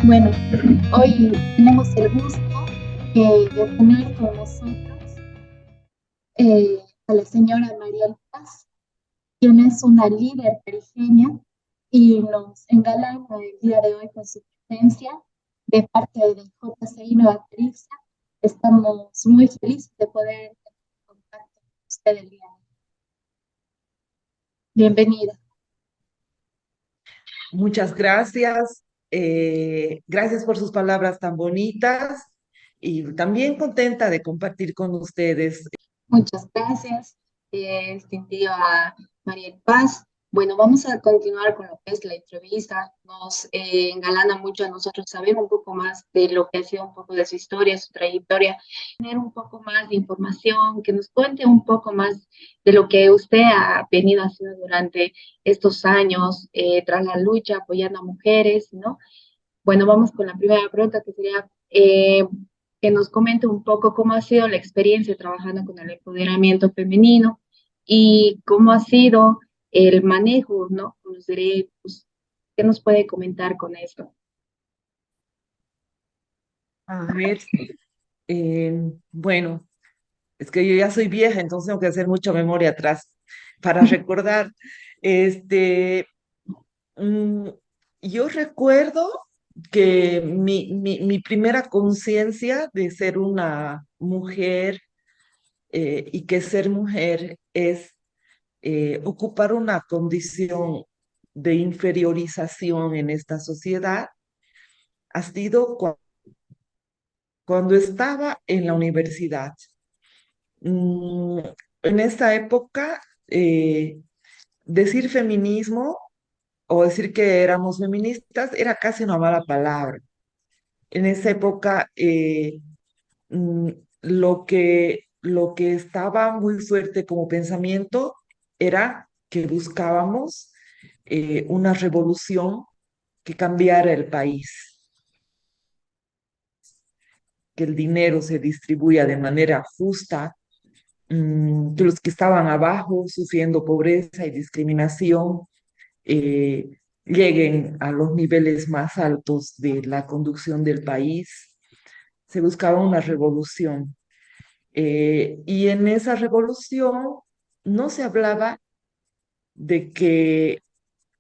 Bueno, hoy tenemos el gusto de tener con nosotros a la señora María Paz, quien es una líder tarijeña y nos engalana el día de hoy con su presencia de parte de JCI Nueva Tarija. Estamos muy felices de poder tener contacto con usted el día de hoy. Bienvenida. Muchas gracias. Gracias por sus palabras tan bonitas y también contenta de compartir con ustedes. Muchas gracias, distintiva María Paz. Bueno, vamos a continuar con lo que es la entrevista. Nos engalana mucho a nosotros saber un poco más de lo que ha sido un poco de su historia, su trayectoria, tener un poco más de información, que nos cuente un poco más de lo que usted ha venido haciendo durante estos años tras la lucha apoyando a mujeres, ¿no? Bueno, vamos con la primera pregunta que sería que nos comente un poco cómo ha sido la experiencia trabajando con el empoderamiento femenino y cómo ha sido el manejo, ¿no? Con los derechos. ¿Qué nos puede comentar con esto? A ver, bueno, es que yo ya soy vieja, entonces tengo que hacer mucha memoria atrás para recordar. Este, mm, yo recuerdo que mi primera conciencia de ser una mujer y que ser mujer es ocupar una condición de inferiorización en esta sociedad ha sido cuando estaba en la universidad. Mm, en esta época, decir feminismo o decir que éramos feministas era casi una mala palabra. En esa época, mm, lo que estaba muy fuerte como pensamiento era que buscábamos una revolución que cambiara el país, que el dinero se distribuya de manera justa, que los que estaban abajo sufriendo pobreza y discriminación eh, lleguen a los niveles más altos de la conducción del país. Se buscaba una revolución. Y en esa revolución no se hablaba de que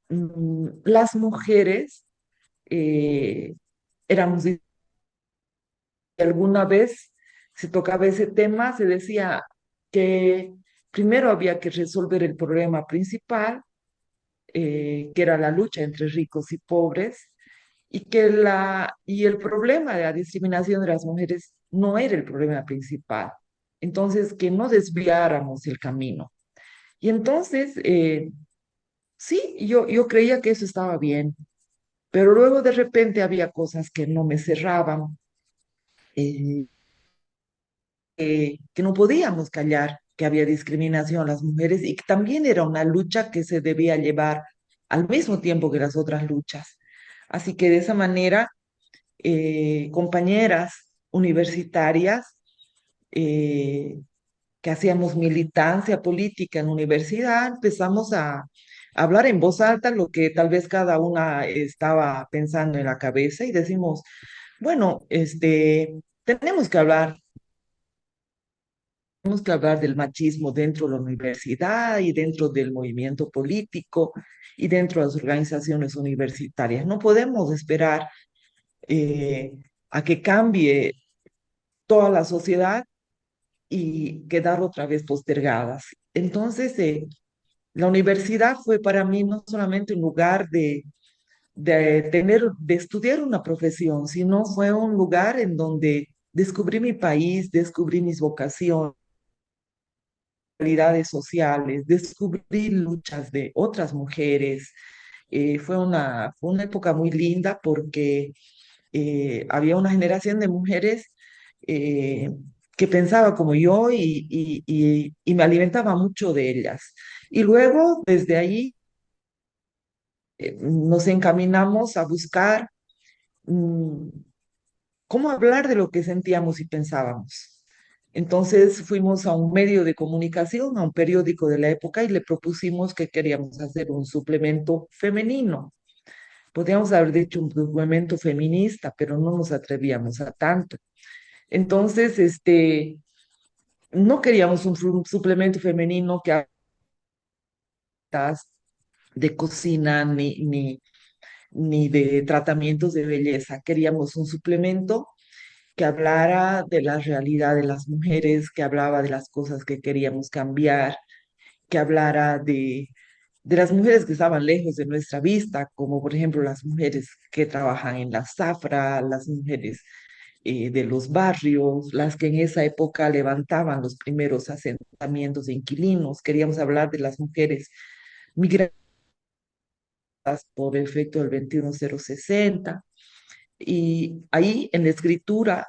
las mujeres eh, éramos alguna vez se tocaba ese tema, se decía que primero había que resolver el problema principal, que era la lucha entre ricos y pobres, y el problema de la discriminación de las mujeres no era el problema principal. Entonces, que no desviáramos el camino. Y entonces, sí, yo creía que eso estaba bien, pero luego de repente había cosas que no me cerraban. eh, que no podíamos callar que había discriminación a las mujeres y que también era una lucha que se debía llevar al mismo tiempo que las otras luchas. Así que de esa manera, compañeras universitarias eh, que hacíamos militancia política en la universidad, empezamos a hablar en voz alta lo que tal vez cada una estaba pensando en la cabeza y decimos, bueno, tenemos que hablar del machismo dentro de la universidad y dentro del movimiento político y dentro de las organizaciones universitarias. No podemos esperar eh, a que cambie toda la sociedad y quedar otra vez postergadas. Entonces, la universidad fue para mí no solamente un lugar de estudiar una profesión, sino fue un lugar en donde descubrí mi país, descubrí mis vocaciones realidades sociales, descubrí luchas de otras mujeres. Fue una época muy linda porque había una generación de mujeres eh, que pensaba como yo y me alimentaba mucho de ellas. Y luego, desde ahí, nos encaminamos a buscar mm, cómo hablar de lo que sentíamos y pensábamos. Entonces fuimos a un medio de comunicación, a un periódico de la época y le propusimos que queríamos hacer un suplemento femenino. Podríamos haber hecho un suplemento feminista, pero no nos atrevíamos a tanto. Entonces, no queríamos un suplemento femenino que hablas de cocina ni de tratamientos de belleza. Queríamos un suplemento que hablara de la realidad de las mujeres, que hablaba de las cosas que queríamos cambiar, que hablara de las mujeres que estaban lejos de nuestra vista, como por ejemplo las mujeres que trabajan en la zafra, las mujeres de los barrios, las que en esa época levantaban los primeros asentamientos de inquilinos. Queríamos hablar de las mujeres migradas por efecto del 21060. Y ahí en la escritura,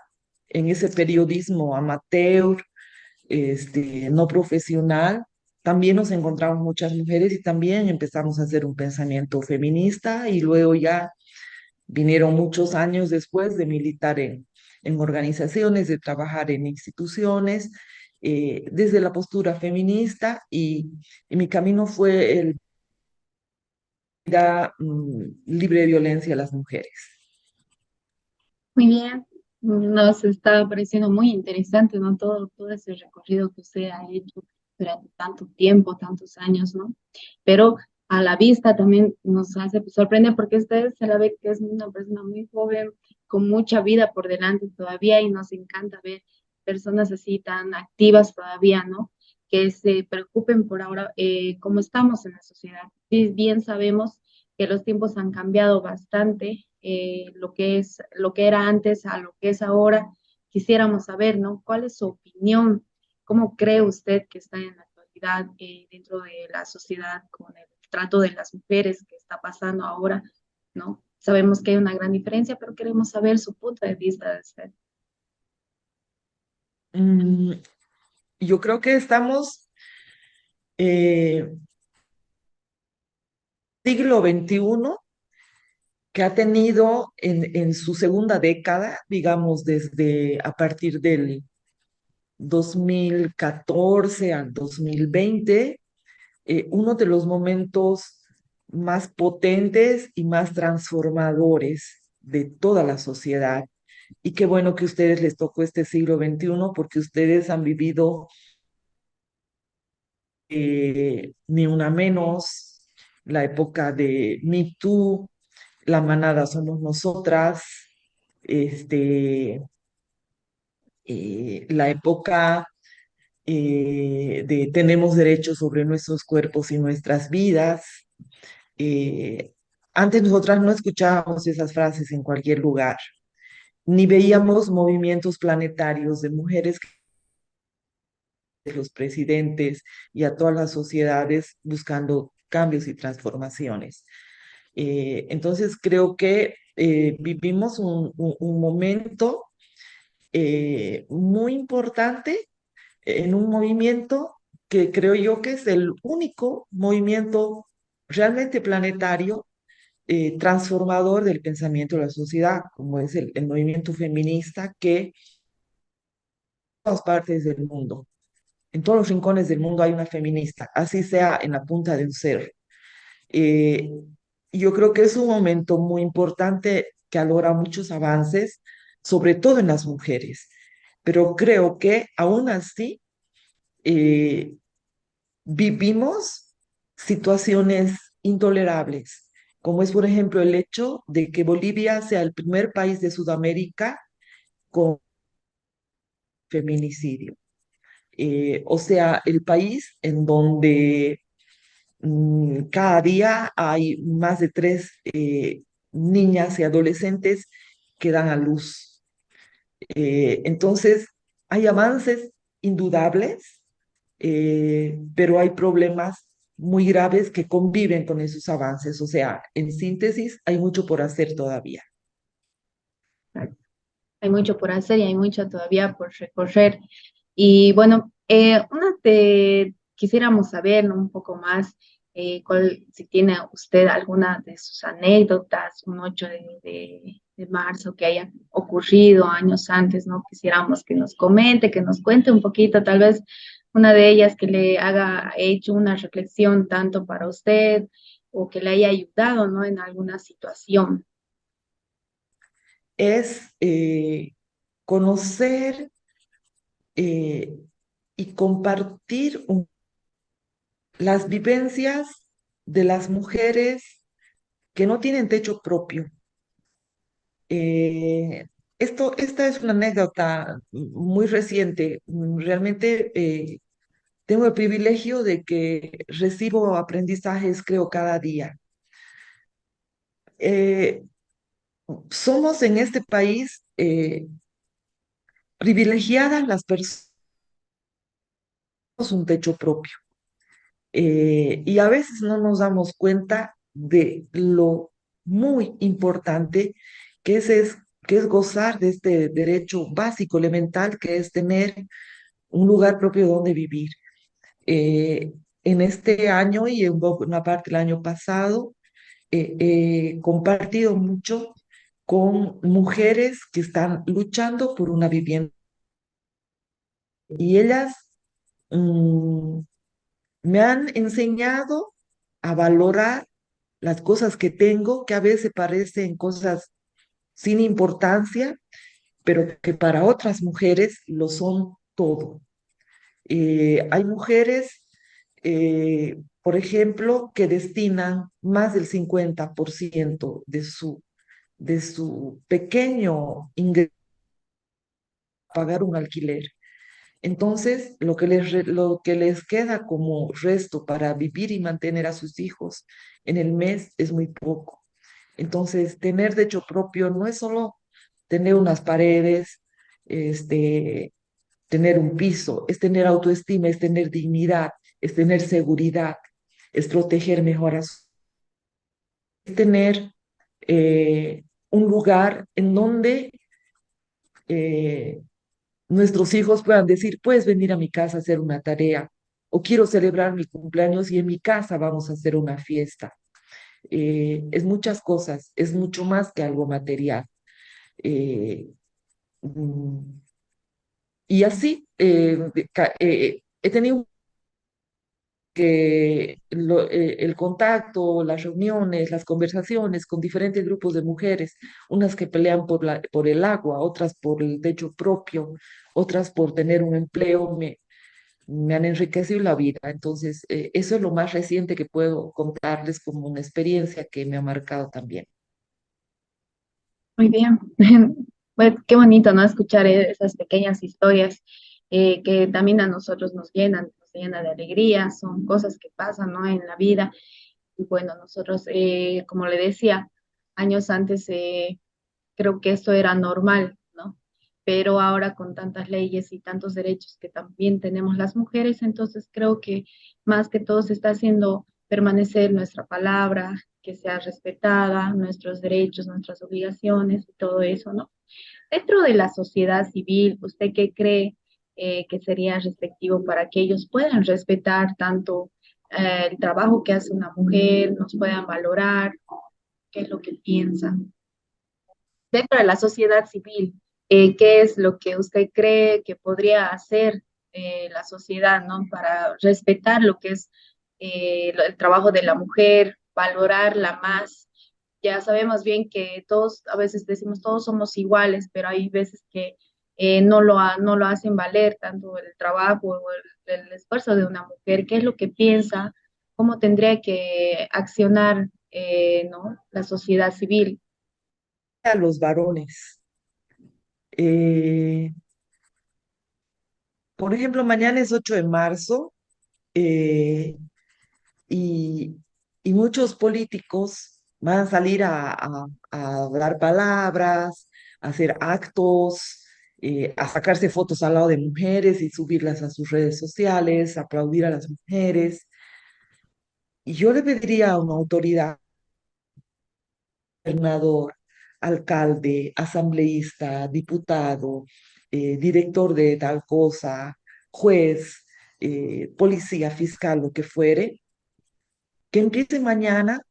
en ese periodismo amateur, no profesional, también nos encontramos muchas mujeres y también empezamos a hacer un pensamiento feminista y luego ya vinieron muchos años después de militar en organizaciones, de trabajar en instituciones, desde la postura feminista y mi camino fue el vida libre de violencia a las mujeres. Muy bien, nos está pareciendo muy interesante, ¿no? Todo ese recorrido que usted ha hecho durante tanto tiempo, tantos años, ¿no? Pero a la vista también nos hace sorprender porque usted se la ve que es una persona muy joven, con mucha vida por delante todavía y nos encanta ver personas así tan activas todavía, ¿no? Que se preocupen por ahora cómo estamos en la sociedad. Sí, bien sabemos que los tiempos han cambiado bastante, lo que era antes a lo que es ahora. Quisiéramos saber, ¿no? ¿Cuál es su opinión? ¿Cómo cree usted que está en la actualidad dentro de la sociedad con el trato de las mujeres que está pasando ahora, ¿no? Sabemos que hay una gran diferencia, pero queremos saber su punto de vista de usted. Mm, yo creo que estamos eh, siglo XXI que ha tenido en su segunda década, digamos, desde a partir del 2014 al 2020, uno de los momentos más potentes y más transformadores de toda la sociedad. Y qué bueno que a ustedes les tocó este siglo XXI porque ustedes han vivido ni una menos, la época de Me Too, la manada somos nosotras, este, la época de tenemos derechos sobre nuestros cuerpos y nuestras vidas. Eh, Antes nosotras no escuchábamos esas frases en cualquier lugar, ni veíamos movimientos planetarios de mujeres, de los presidentes y a todas las sociedades buscando cambios y transformaciones. Entonces creo que vivimos un momento muy importante en un movimiento que creo yo que es el único movimiento realmente planetario, transformador del pensamiento de la sociedad, como es el movimiento feminista que en todas partes del mundo, en todos los rincones del mundo hay una feminista, así sea en la punta de un cerro. Eh, yo creo que es un momento muy importante que logra muchos avances, sobre todo en las mujeres, pero creo que aún así eh, vivimos situaciones intolerables, como es, por ejemplo, el hecho de que Bolivia sea el primer país de Sudamérica con feminicidio. O sea, el país en donde cada día hay más de tres niñas y adolescentes que dan a luz. Entonces, hay avances indudables, pero hay problemas muy graves que conviven con esos avances. O sea, en síntesis, hay mucho por hacer todavía. Hay mucho por hacer y hay mucho todavía por recorrer. Y bueno, quisiéramos saber, ¿no? Un poco más, si tiene usted alguna de sus anécdotas, un 8 de marzo que haya ocurrido años antes, ¿no? Quisiéramos que nos comente, que nos cuente un poquito, tal vez una de ellas que le haga hecho una reflexión tanto para usted, o que le haya ayudado, ¿no? En alguna situación. Es conocer eh, y compartir las vivencias de las mujeres que no tienen techo propio. Eh, esta es una anécdota muy reciente. Realmente tengo el privilegio de que recibo aprendizajes, creo, cada día. Eh, Somos en este país privilegiadas las personas con un techo propio. Y a veces no nos damos cuenta de lo muy importante que que es gozar de este derecho básico, elemental, que es tener un lugar propio donde vivir. Eh, en este año y en una parte del año pasado, he compartido mucho con mujeres que están luchando por una vivienda y ellas mm, me han enseñado a valorar las cosas que tengo, que a veces parecen cosas sin importancia, pero que para otras mujeres lo son todo. Hay mujeres, por ejemplo, que destinan más del 50% de su pequeño ingreso a pagar un alquiler. Entonces, lo que les queda como resto para vivir y mantener a sus hijos en el mes es muy poco. Entonces, tener techo propio no es solo tener unas paredes, este, tener un piso, es tener autoestima, es tener dignidad, es tener seguridad, es proteger mejor es tener un lugar en donde eh, nuestros hijos puedan decir, puedes venir a mi casa a hacer una tarea, o quiero celebrar mi cumpleaños y en mi casa vamos a hacer una fiesta. Es muchas cosas, es mucho más que algo material. Eh, mm, y así he tenido el contacto, las reuniones, las conversaciones con diferentes grupos de mujeres, unas que pelean por el agua, otras por el techo propio, otras por tener un empleo, me han enriquecido la vida. Entonces, eso es lo más reciente que puedo contarles como una experiencia que me ha marcado también. Muy bien. Pues qué bonito, ¿no? Escuchar esas pequeñas historias que también a nosotros nos llena de alegría, son cosas que pasan, ¿no? En la vida. Y bueno, nosotros, como le decía, años antes creo que esto era normal, ¿no? Pero ahora con tantas leyes y tantos derechos que también tenemos las mujeres, entonces creo que más que todo se está haciendo permanecer nuestra palabra, que sea respetada, nuestros derechos, nuestras obligaciones y todo eso, ¿no? Dentro de la sociedad civil, ¿usted qué cree que sería respectivo para que ellos puedan respetar tanto el trabajo que hace una mujer, nos puedan valorar? ¿Qué es lo que piensan? Dentro de la sociedad civil, ¿qué es lo que usted cree que podría hacer la sociedad, ¿no? Para respetar lo que es el trabajo de la mujer, valorarla más. Ya sabemos bien que todos, a veces decimos todos somos iguales, pero hay veces que no lo hacen valer tanto el trabajo o el esfuerzo de una mujer. ¿Qué es lo que piensa? ¿Cómo tendría que accionar, ¿no? La sociedad civil? A los varones. Eh, por ejemplo, mañana es 8 de marzo eh, y, y muchos políticos van a salir a dar palabras, a hacer actos, a sacarse fotos al lado de mujeres y subirlas a sus redes sociales, aplaudir a las mujeres. Y yo le pediría a una autoridad, gobernador, alcalde, asambleísta, diputado, director de tal cosa, juez, policía, fiscal, lo que fuere, que empiece mañana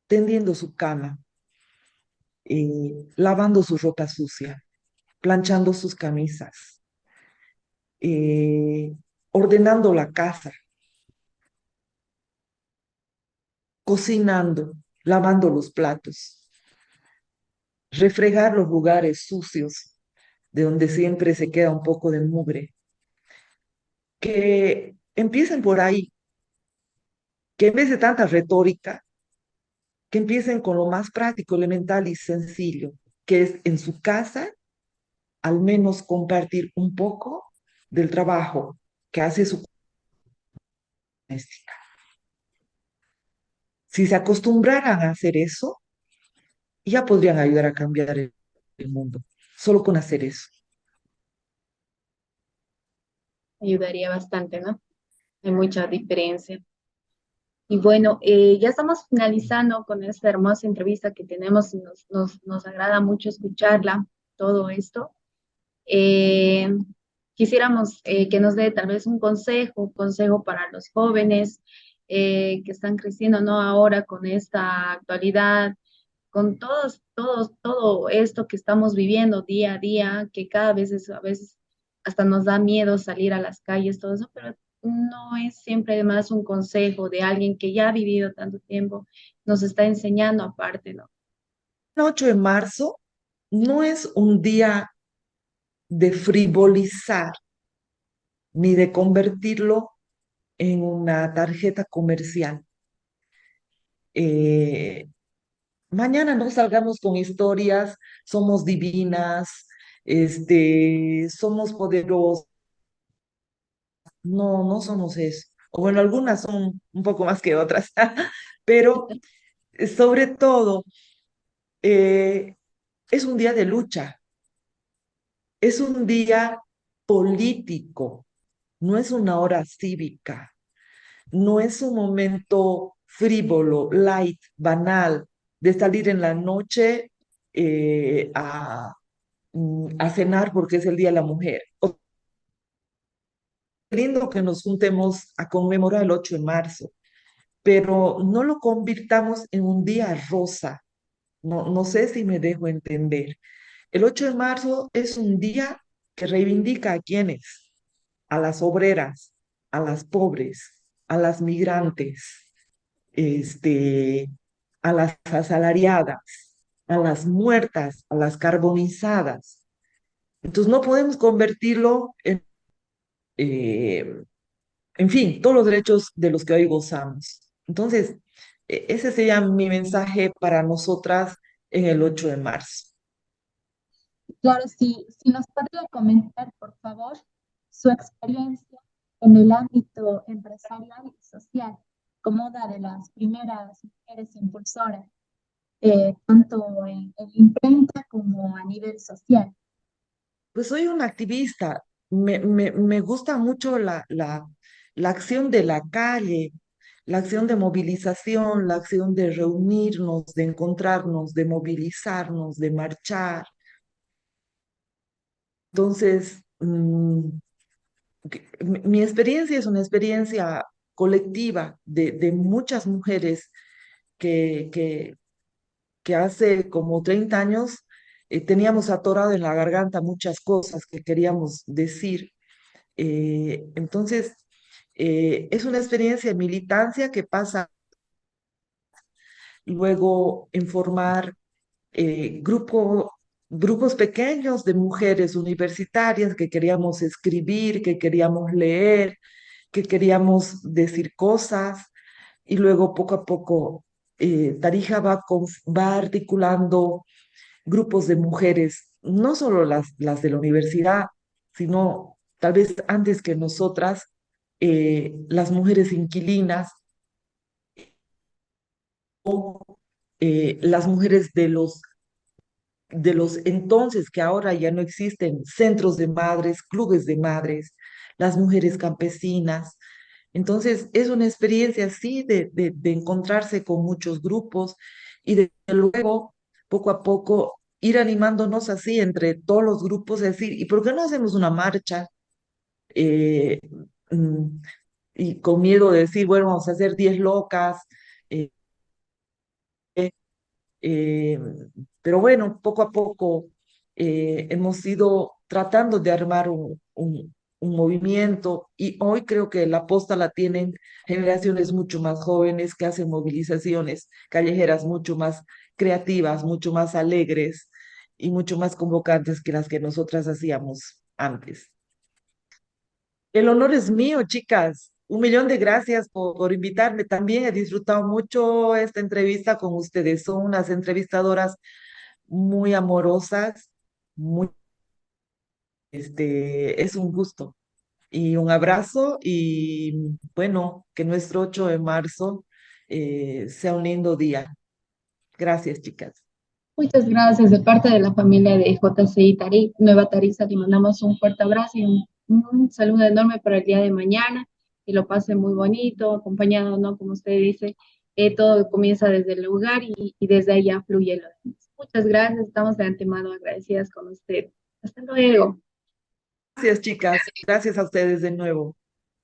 tendiendo su cama, lavando su ropa sucia, planchando sus camisas, eh, ordenando la casa, cocinando, lavando los platos, refregar los lugares sucios de donde siempre se queda un poco de mugre. Que empiecen por ahí, que en vez de tanta retórica, que empiecen con lo más práctico, elemental y sencillo, que es en su casa al menos compartir un poco del trabajo que hace su doméstica. Si se acostumbraran a hacer eso, ya podrían ayudar a cambiar el mundo, solo con hacer eso. Ayudaría bastante, ¿no? Hay mucha diferencia. Y bueno, ya estamos finalizando con esta hermosa entrevista que tenemos y nos agrada mucho escucharla, todo esto. Eh, Quisiéramos que nos dé tal vez un consejo para los jóvenes que están creciendo, ¿no? Ahora con esta actualidad, con todo esto que estamos viviendo día a día, que cada vez a veces hasta nos da miedo salir a las calles, todo eso, pero no es siempre más un consejo de alguien que ya ha vivido tanto tiempo, nos está enseñando aparte, ¿no? El 8 de marzo no es un día de frivolizar ni de convertirlo en una tarjeta comercial. Eh, Mañana no salgamos con historias, somos divinas, somos poderosas. No, no somos eso. O bueno, algunas son un poco más que otras, pero sobre todo eh, es un día de lucha, es un día político, no es una hora cívica, no es un momento frívolo, light, banal, de salir en la noche a cenar porque es el Día de la Mujer. O lindo que nos juntemos a conmemorar el 8 de marzo, pero no lo convirtamos en un día rosa. No, no sé si me dejo entender. El 8 de marzo es un día que reivindica a quienes, a las obreras, a las pobres, a las migrantes, este, a las asalariadas, a las muertas, a las carbonizadas. Entonces no podemos convertirlo eh, en fin, todos los derechos de los que hoy gozamos. Entonces, ese sería mi mensaje para nosotras en el 8 de marzo. Claro, si nos podría comentar, por favor, su experiencia en el ámbito empresarial y social, como una de las primeras mujeres impulsoras, tanto en imprenta como a nivel social. Pues soy una activista, me gusta mucho la acción de la calle, la acción de movilización, la acción de reunirnos, de encontrarnos, de movilizarnos, de marchar. Entonces, mi experiencia es una experiencia colectiva de muchas mujeres que, que, que hace como 30 años teníamos atorado en la garganta muchas cosas que queríamos decir. Entonces, es una experiencia de militancia que pasa luego en formar grupos pequeños de mujeres universitarias que queríamos escribir, que queríamos leer, que queríamos decir cosas y luego poco a poco Tarija va articulando grupos de mujeres, no solo las de la universidad, sino tal vez antes que nosotras, las mujeres inquilinas o las mujeres de los entonces que ahora ya no existen, centros de madres, clubes de madres, las mujeres campesinas. Entonces, es una experiencia así de encontrarse con muchos grupos y de luego, poco a poco, ir animándonos así entre todos los grupos, decir, ¿y por qué no hacemos una marcha? Eh, mm, y con miedo de decir, bueno, vamos a hacer 10 locas. eh, eh, pero bueno, poco a poco hemos ido tratando de armar un movimiento y hoy creo que la posta la tienen generaciones mucho más jóvenes que hacen movilizaciones callejeras mucho más creativas, mucho más alegres y mucho más convocantes que las que nosotras hacíamos antes. El honor es mío, chicas. Un millón de gracias por invitarme. También he disfrutado mucho esta entrevista con ustedes. Son unas entrevistadoras muy amorosas, muy, es un gusto y un abrazo y bueno, que nuestro 8 de marzo sea un lindo día. Gracias, chicas. Muchas gracias de parte de la familia de JCI Nueva Tarisa. Le mandamos un fuerte abrazo y un saludo enorme para el día de mañana. Que lo pase muy bonito, acompañado, ¿no? Como usted dice, todo comienza desde el lugar y desde ahí ya fluye lo demás. Muchas gracias, estamos de antemano agradecidas con usted. Hasta luego. Gracias, chicas. Gracias a ustedes de nuevo.